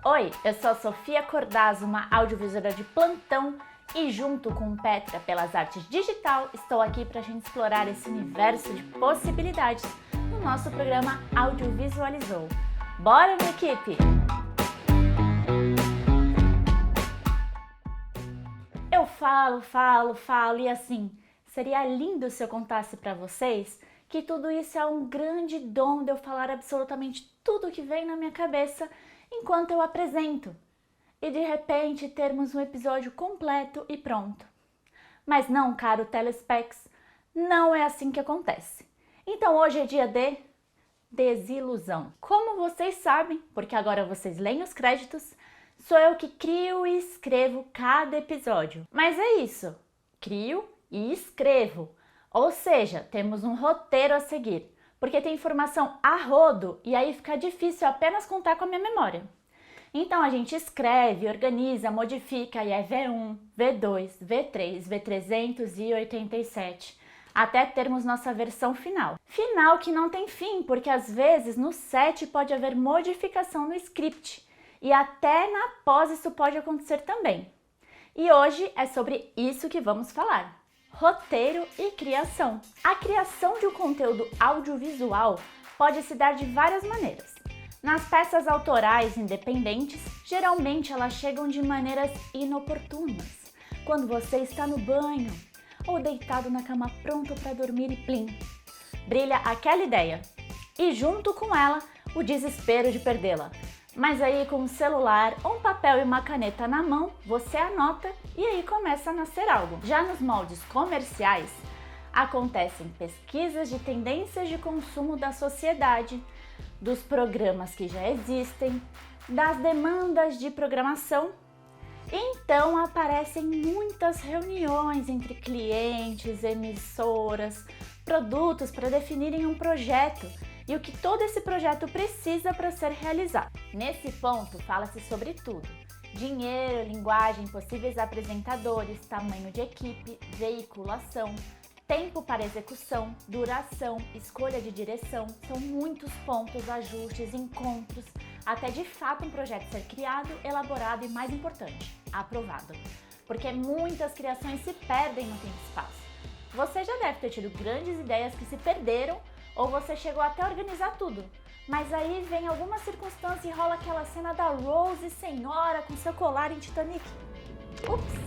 Oi, eu sou a Sofia Cordazzo, uma audiovisual de plantão, e junto com o Petra pelas Artes Digital, estou aqui para a gente explorar esse universo de possibilidades no nosso programa Audiovisualizou. Bora, minha equipe! Eu falo e assim, seria lindo se eu contasse para vocês que tudo isso é um grande dom de eu falar absolutamente tudo que vem na minha cabeça enquanto eu apresento, e de repente termos um episódio completo e pronto. Mas não, caro telespecs, não é assim que acontece. Então hoje é dia de desilusão. Como vocês sabem, porque agora vocês leem os créditos, sou eu que crio e escrevo cada episódio. Mas é isso, crio e escrevo, ou seja, temos um roteiro a seguir. Porque tem informação a rodo e aí fica difícil apenas contar com a minha memória. Então a gente escreve, organiza, modifica e é V1, V2, V3, V387, até termos nossa versão final. Final que não tem fim, porque às vezes no set pode haver modificação no script e até na pós isso pode acontecer também. E hoje é sobre isso que vamos falar. Roteiro e criação. A criação de um conteúdo audiovisual pode se dar de várias maneiras. Nas peças autorais independentes, geralmente elas chegam de maneiras inoportunas. Quando você está no banho ou deitado na cama pronto para dormir e plim, brilha aquela ideia. E junto com ela, o desespero de perdê-la. Mas aí com um celular, um papel e uma caneta na mão, você anota e aí começa a nascer algo. Já nos moldes comerciais, acontecem pesquisas de tendências de consumo da sociedade, dos programas que já existem, das demandas de programação. Então aparecem muitas reuniões entre clientes, emissoras, produtos para definirem um projeto e o que todo esse projeto precisa para ser realizado. Nesse ponto, fala-se sobre tudo: dinheiro, linguagem, possíveis apresentadores, tamanho de equipe, veiculação, tempo para execução, duração, escolha de direção. São muitos pontos, ajustes, encontros, até de fato um projeto ser criado, elaborado e, mais importante, aprovado. Porque muitas criações se perdem no tempo e espaço. Você já deve ter tido grandes ideias que se perderam, ou você chegou até a organizar tudo, mas aí vem alguma circunstância e rola aquela cena da Rose senhora com seu colar em Titanic. Ups!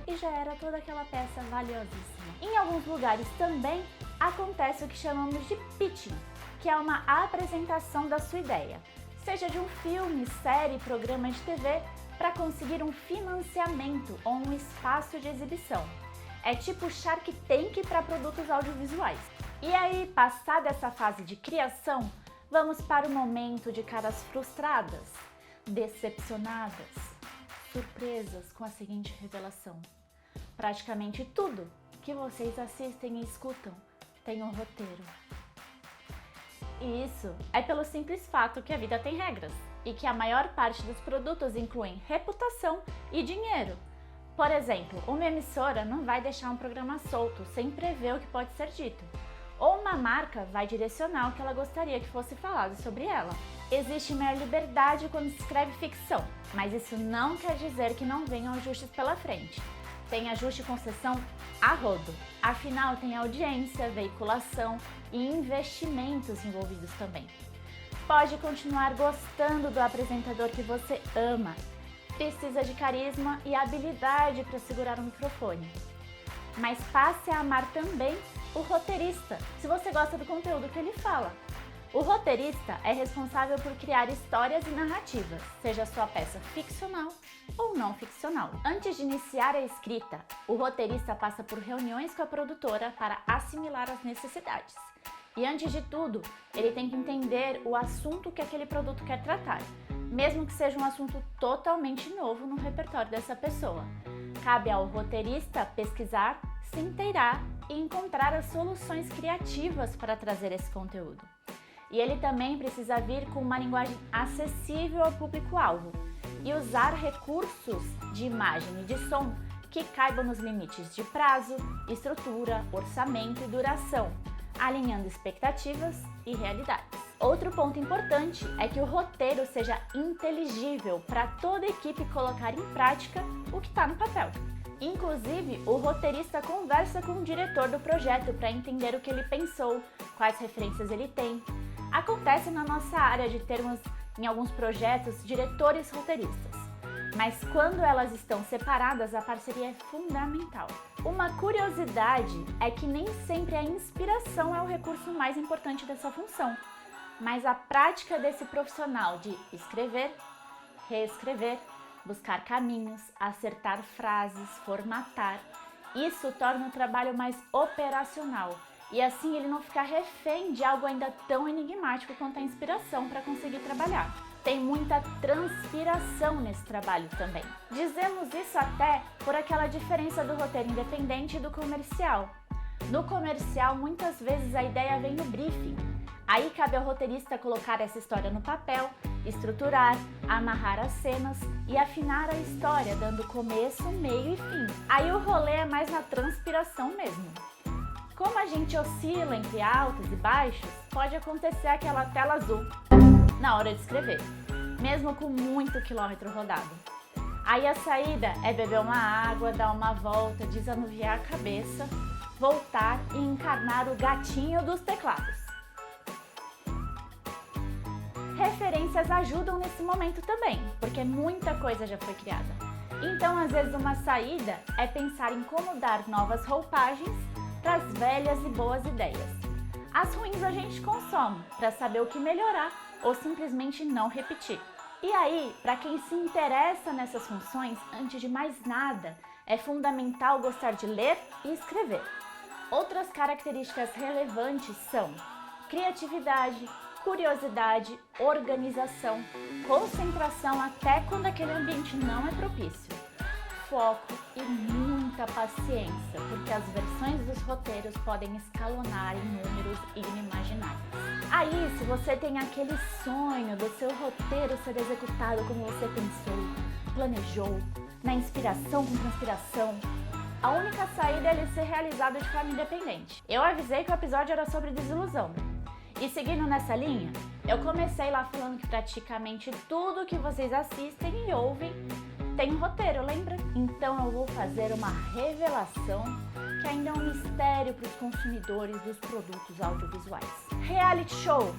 E já era toda aquela peça valiosíssima. Em alguns lugares também acontece o que chamamos de pitching, que é uma apresentação da sua ideia, seja de um filme, série, programa de TV, para conseguir um financiamento ou um espaço de exibição. É tipo Shark Tank para produtos audiovisuais. E aí, passada essa fase de criação, vamos para o momento de caras frustradas, decepcionadas, surpresas com a seguinte revelação: praticamente tudo que vocês assistem e escutam tem um roteiro. E isso é pelo simples fato que a vida tem regras e que a maior parte dos produtos incluem reputação e dinheiro. Por exemplo, uma emissora não vai deixar um programa solto sem prever o que pode ser dito. Ou uma marca vai direcionar o que ela gostaria que fosse falado sobre ela. Existe maior liberdade quando se escreve ficção, mas isso não quer dizer que não venham ajustes pela frente. Tem ajuste e concessão a rodo. Afinal, tem audiência, veiculação e investimentos envolvidos também. Pode continuar gostando do apresentador que você ama. Precisa de carisma e habilidade para segurar o microfone. Mas passe a amar também o roteirista, se você gosta do conteúdo que ele fala. O roteirista é responsável por criar histórias e narrativas, seja sua peça ficcional ou não ficcional. Antes de iniciar a escrita, o roteirista passa por reuniões com a produtora para assimilar as necessidades. E antes de tudo, ele tem que entender o assunto que aquele produto quer tratar, mesmo que seja um assunto totalmente novo no repertório dessa pessoa. Cabe ao roteirista pesquisar, se inteirar e encontrar as soluções criativas para trazer esse conteúdo. E ele também precisa vir com uma linguagem acessível ao público-alvo e usar recursos de imagem e de som que caibam nos limites de prazo, estrutura, orçamento e duração, alinhando expectativas e realidades. Outro ponto importante é que o roteiro seja inteligível para toda a equipe colocar em prática o que está no papel. Inclusive, o roteirista conversa com o diretor do projeto para entender o que ele pensou, quais referências ele tem. Acontece na nossa área de termos, em alguns projetos, diretores roteiristas. Mas quando elas estão separadas, a parceria é fundamental. Uma curiosidade é que nem sempre a inspiração é o recurso mais importante dessa função, mas a prática desse profissional de escrever, reescrever, buscar caminhos, acertar frases, formatar, isso torna o trabalho mais operacional e assim ele não fica refém de algo ainda tão enigmático quanto a inspiração para conseguir trabalhar. Tem muita transpiração nesse trabalho também. Dizemos isso até por aquela diferença do roteiro independente e do comercial. No comercial, muitas vezes a ideia vem no briefing. Aí cabe ao roteirista colocar essa história no papel, estruturar, amarrar as cenas e afinar a história, dando começo, meio e fim. Aí o rolê é mais na transpiração mesmo. Como a gente oscila entre altos e baixos, pode acontecer aquela tela azul na hora de escrever, mesmo com muito quilômetro rodado. Aí a saída é beber uma água, dar uma volta, desanuviar a cabeça, voltar e encarnar o gatinho dos teclados. Referências ajudam nesse momento também, porque muita coisa já foi criada. Então, às vezes, uma saída é pensar em como dar novas roupagens para as velhas e boas ideias. As ruins a gente consome para saber o que melhorar ou simplesmente não repetir. E aí, para quem se interessa nessas funções, antes de mais nada, é fundamental gostar de ler e escrever. Outras características relevantes são criatividade, curiosidade, organização, concentração até quando aquele ambiente não é propício, foco e muita paciência, porque as versões dos roteiros podem escalonar em números inimagináveis. Aí, se você tem aquele sonho do seu roteiro ser executado como você pensou, planejou, na inspiração com transpiração, a única saída é ele ser realizado de forma independente. Eu avisei que o episódio era sobre desilusão. E seguindo nessa linha, eu comecei lá falando que praticamente tudo que vocês assistem e ouvem tem um roteiro, lembra? Então eu vou fazer uma revelação que ainda é um mistério para os consumidores dos produtos audiovisuais. Reality show,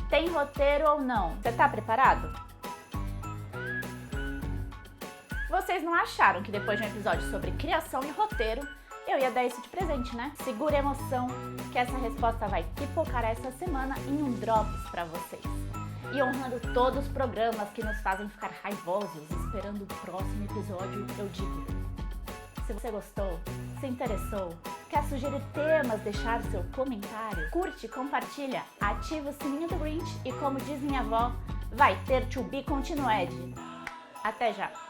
tem roteiro ou não? Você tá preparado? Vocês não acharam que depois de um episódio sobre criação e roteiro, eu ia dar isso de presente, né? Segura a emoção, que essa resposta vai pipocar essa semana em um Drops pra vocês. E honrando todos os programas que nos fazem ficar raivosos esperando o próximo episódio, eu digo: se você gostou, se interessou, quer sugerir temas, deixar seu comentário, curte, compartilha, ativa o sininho do Grinch e, como diz minha avó, vai ter to be continued. Até já!